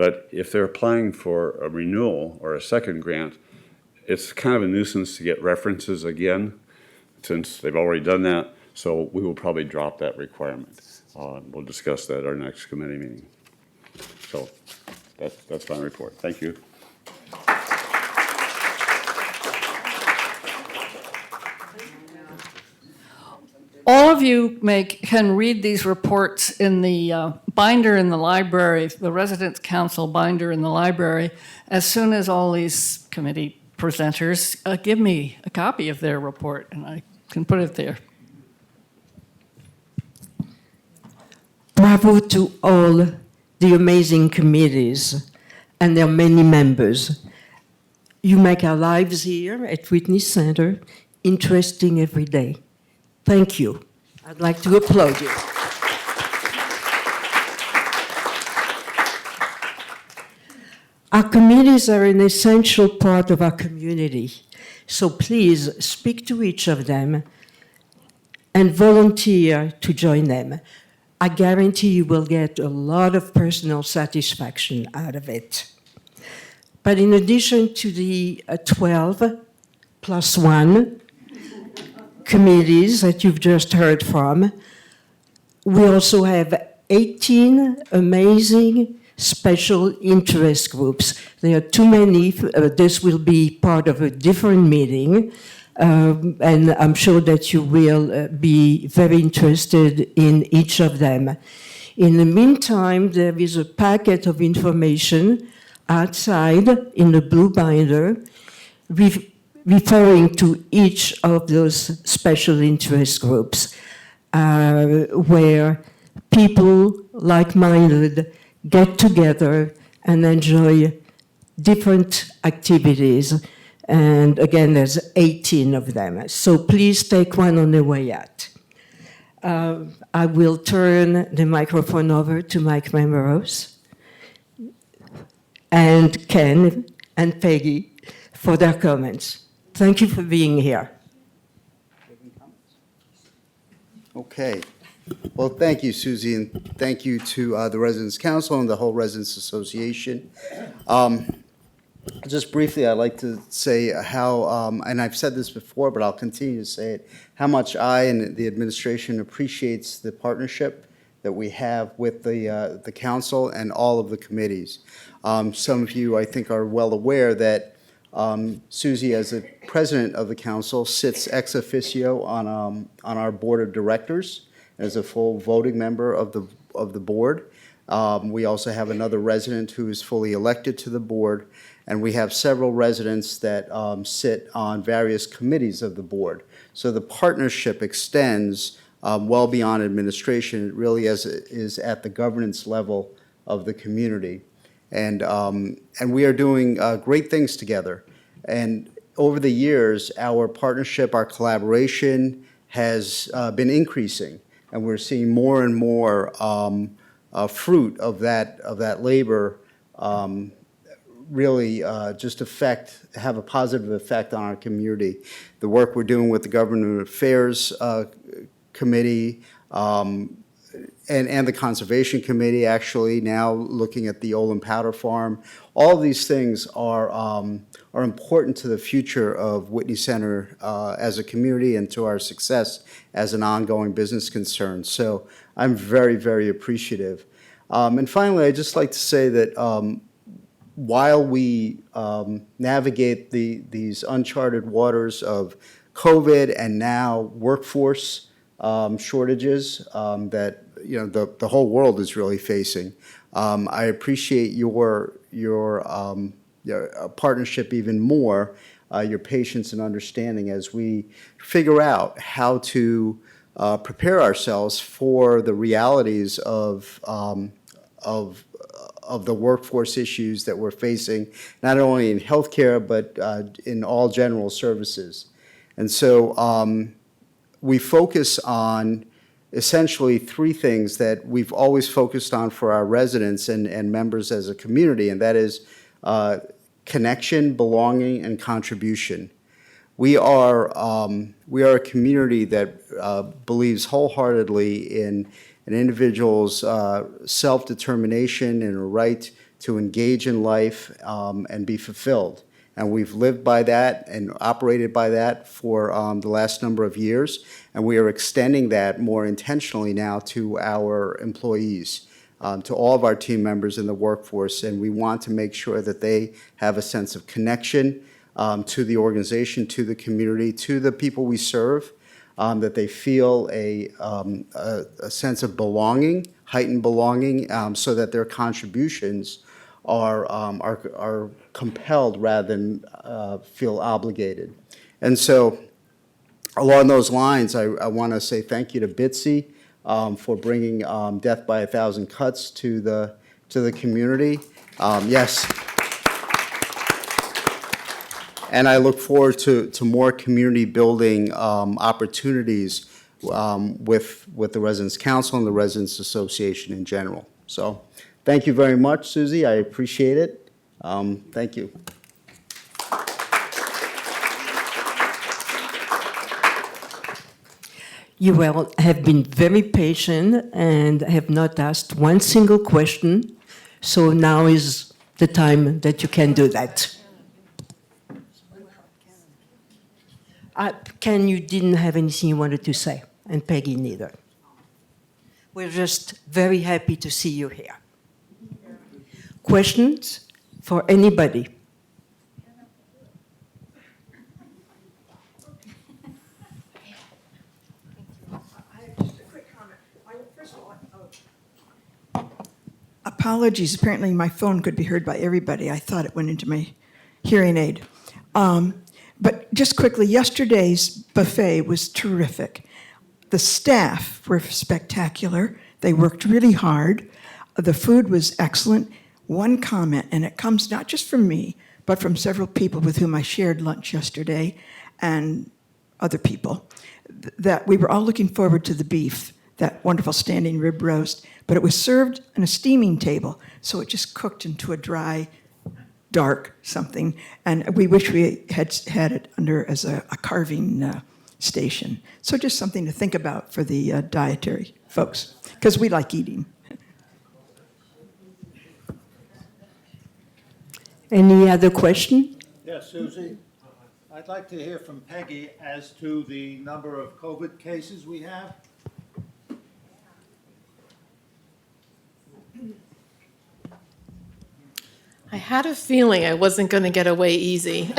But if they're applying for a renewal or a second grant, it's kind of a nuisance to get references again, since they've already done that. So we will probably drop that requirement. We'll discuss that at our next committee meeting. So that's my report. Thank you. All of you can read these reports in the binder in the library, the Residence Council binder in the library, as soon as all these committee presenters give me a copy of their report, and I can put it there. Bravo to all the amazing committees and their many members. You make our lives here at Whitney Center interesting every day. Thank you. I'd like to applaud you. Our committees are an essential part of our community, so please speak to each of them and volunteer to join them. I guarantee you will get a lot of personal satisfaction out of it. But in addition to the 12 plus 1 committees that you've just heard from, we also have 18 amazing special interest groups. There are too many. This will be part of a different meeting. And I'm sure that you will be very interested in each of them. In the meantime, there is a packet of information outside in the blue binder referring to each of those special interest groups, where people like-minded get together and enjoy different activities. And again, there's 18 of them. So please take one on the way out. I will turn the microphone over to Mike Memoros and Ken and Peggy for their comments. Thank you for being here. Okay. Well, thank you, Susie, and thank you to the Residents Council and the whole Residents Association. Just briefly, I'd like to say how, and I've said this before, but I'll continue to say it, how much I and the administration appreciates the partnership that we have with the council and all of the committees. Some of you, I think, are well aware that Susie, as the president of the council, sits ex officio on our board of directors as a full voting member of the board. We also have another resident who is fully elected to the board, and we have several residents that sit on various committees of the board. So the partnership extends well beyond administration. It really is at the governance level of the community. And we are doing great things together. And over the years, our partnership, our collaboration has been increasing, and we're seeing more and more fruit of that labor really just have a positive effect on our community. The work we're doing with the Government Affairs Committee and the Conservation Committee, actually now looking at the Olin Powder Farm, all of these things are important to the future of Whitney Center as a community and to our success as an ongoing business concern. So I'm very, very appreciative. And finally, I'd just like to say that while we navigate these uncharted waters of COVID and now workforce shortages that the whole world is really facing, I appreciate your partnership even more, your patience and understanding as we figure out how to prepare ourselves for the realities of the workforce issues that we're facing, not only in healthcare, but in all general services. And so we focus on essentially three things that we've always focused on for our residents and members as a community, and that is connection, belonging, and contribution. We are a community that believes wholeheartedly in an individual's self-determination and a right to engage in life and be fulfilled. And we've lived by that and operated by that for the last number of years. And we are extending that more intentionally now to our employees, to all of our team members in the workforce. And we want to make sure that they have a sense of connection to the organization, to the community, to the people we serve, that they feel a sense of belonging, heightened belonging, so that their contributions are compelled rather than feel obligated. And so along those lines, I want to say thank you to Bitsy for bringing Death by a Thousand Cuts to the community. Yes. And I look forward to more community building opportunities with the Residents Council and the Residents Association in general. So thank you very much, Susie. I appreciate it. Thank you. You all have been very patient and have not asked one single question. So now is the time that you can do that. Ken, you didn't have anything you wanted to say, and Peggy neither. We're just very happy to see you here. Questions for anybody? Apologies, apparently my phone could be heard by everybody. I thought it went into my hearing aid. But just quickly, yesterday's buffet was terrific. The staff were spectacular. They worked really hard. The food was excellent. One comment, and it comes not just from me, but from several people with whom I shared lunch yesterday and other people, that we were all looking forward to the beef, that wonderful standing rib roast, but it was served on a steaming table, so it just cooked into a dry, dark something, and we wish we had had it under as a carving station. So just something to think about for the dietary folks, because we like eating. Any other question? Yes, Susie. I'd like to hear from Peggy as to the number of COVID cases we have. I had a feeling I wasn't going to get away easy.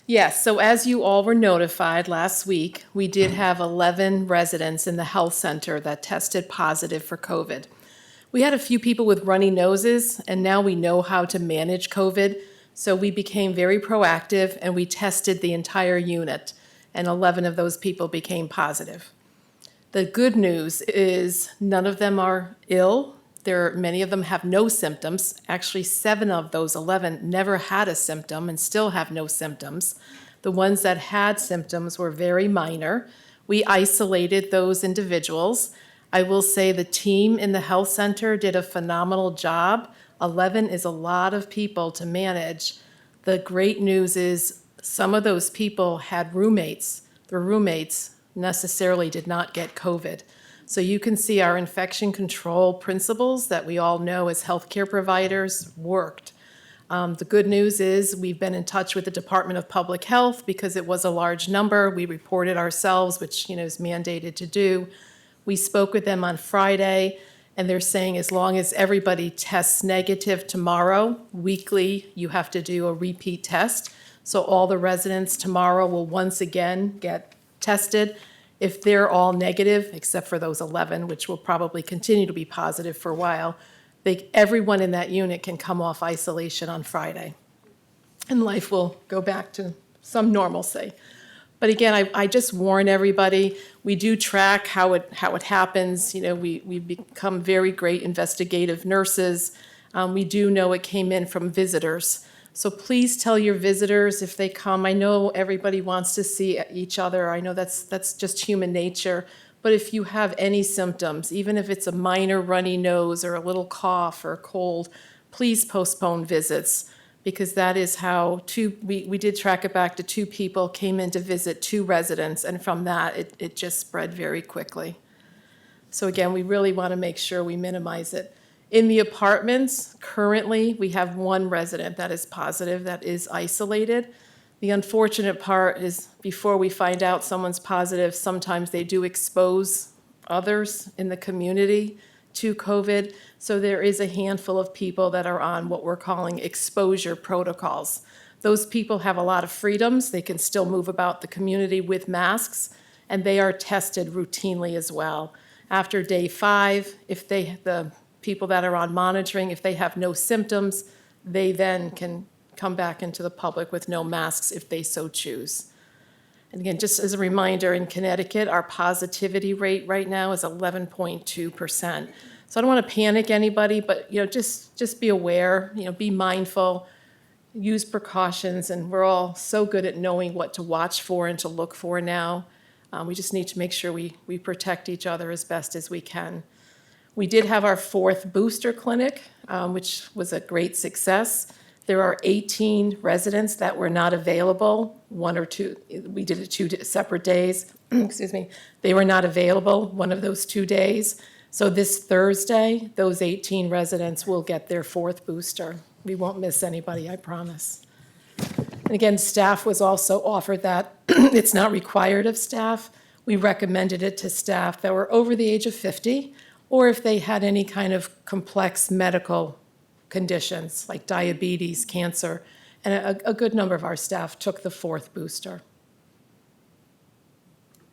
Yes, so as you all were notified last week, we did have 11 residents in the health center that tested positive for COVID. We had a few people with runny noses, and now we know how to manage COVID, so we became very proactive and we tested the entire unit, and 11 of those people became positive. The good news is none of them are ill. Many of them have no symptoms. Actually, 7 of those 11 never had a symptom and still have no symptoms. The ones that had symptoms were very minor. We isolated those individuals. I will say the team in the health center did a phenomenal job. 11 is a lot of people to manage. The great news is some of those people had roommates. Their roommates necessarily did not get COVID. So you can see our infection control principles that we all know as healthcare providers worked. The good news is we've been in touch with the Department of Public Health because it was a large number. We reported ourselves, which is mandated to do. We spoke with them on Friday, and they're saying as long as everybody tests negative tomorrow, weekly, you have to do a repeat test. So all the residents tomorrow will once again get tested. If they're all negative, except for those 11, which will probably continue to be positive for a while, everyone in that unit can come off isolation on Friday. And life will go back to some normalcy. But again, I just warn everybody, we do track how it happens. We become very great investigative nurses. We do know it came in from visitors. So please tell your visitors if they come. I know everybody wants to see each other. I know that's just human nature. But if you have any symptoms, even if it's a minor runny nose or a little cough or a cold, please postpone visits, because that is how we did track it back to 2 people came in to visit 2 residents, and from that, it just spread very quickly. So again, we really want to make sure we minimize it. In the apartments, currently, we have one resident that is positive, that is isolated. The unfortunate part is before we find out someone's positive, sometimes they do expose others in the community to COVID. So there is a handful of people that are on what we're calling exposure protocols. Those people have a lot of freedoms. They can still move about the community with masks, and they are tested routinely as well. After day 5, the people that are on monitoring, if they have no symptoms, they then can come back into the public with no masks if they so choose. And again, just as a reminder, in Connecticut, our positivity rate right now is 11.2%. So I don't want to panic anybody, but just be aware, be mindful, use precautions, and we're all so good at knowing what to watch for and to look for now. We just need to make sure we protect each other as best as we can. We did have our 4th booster clinic, which was a great success. There are 18 residents that were not available, 1 or 2. We did it 2 separate days. Excuse me. They were not available one of those 2 days. So this Thursday, those 18 residents will get their 4th booster. We won't miss anybody, I promise. And again, staff was also offered that. It's not required of staff. We recommended it to staff that were over the age of 50, or if they had any kind of complex medical conditions like diabetes, cancer, and a good number of our staff took the 4th booster.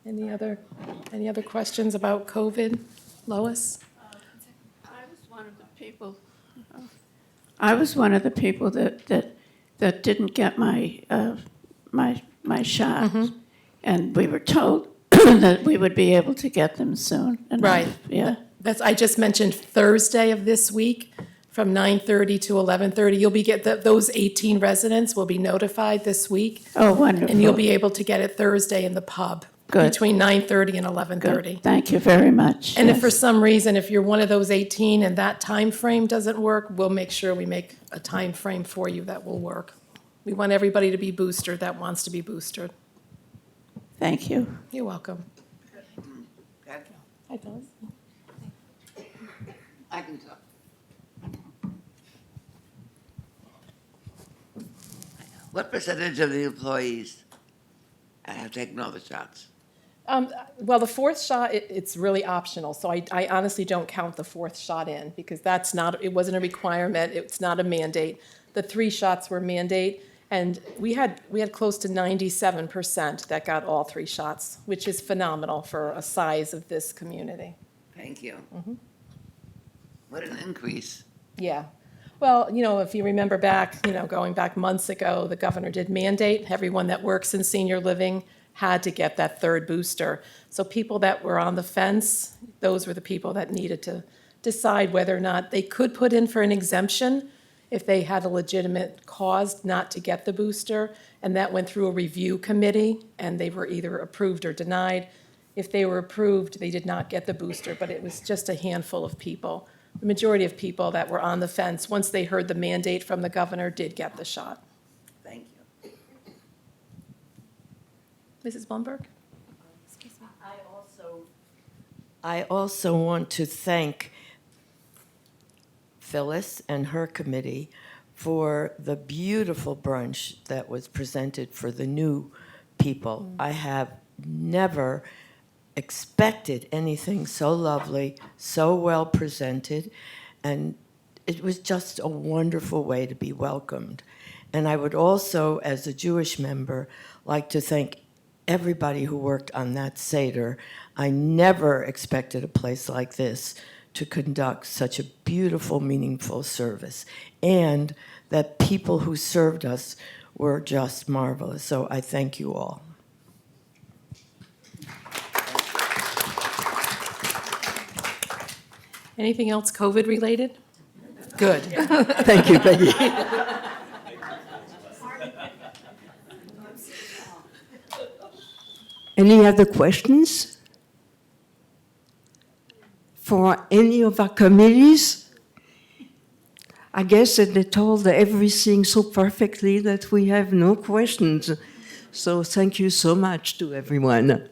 Any other questions about COVID? Lois? I was one of the people that didn't get my shot, and we were told that we would be able to get them soon. Right. Yeah. I just mentioned Thursday of this week from 9:30 to 11:30. You'll be those 18 residents will be notified this week. Oh, wonderful. And you'll be able to get it Thursday in the pub. Good. Between 9:30 and 11:30. Good. Thank you very much. And if Yes. for some reason, if you're one of those 18 and that time frame doesn't work, we'll make sure we make a time frame for you that will work. We want everybody to be boosted that wants to be boosted. Thank you. You're welcome. Hi, Phyllis. I can talk. What percentage of the employees have taken all the shots? Well, the 4th shot, it's really optional. So I honestly don't count the 4th shot in because it wasn't a requirement. It's not a mandate. The 3 shots were mandate. And we had close to 97% that got all 3 shots, which is phenomenal for a size of this community. Thank you. What an increase. Yeah. Well, if you remember back, going back months ago, the governor did mandate everyone that works in senior living had to get that 3rd booster. So people that were on the fence, those were the people that needed to decide whether or not they could put in for an exemption if they had a legitimate cause not to get the booster. And that went through a review committee, and they were either approved or denied. If they were approved, they did not get the booster, but it was just a handful of people. The majority of people that were on the fence, once they heard the mandate from the governor, did get the shot. Thank you. Mrs. Blumberg? I also want to thank Phyllis and her committee for the beautiful brunch that was presented for the new people. I have never expected anything so lovely, so well presented, and it was just a wonderful way to be welcomed. And I would also, as a Jewish member, like to thank everybody who worked on that Seder. I never expected a place like this to conduct such a beautiful, meaningful service, and that people who served us were just marvelous. So I thank you all. Anything else COVID related? Good. Thank you, Peggy. Any other questions for any of our committees? I guess that they told everything so perfectly that we have no questions. So thank you so much to everyone.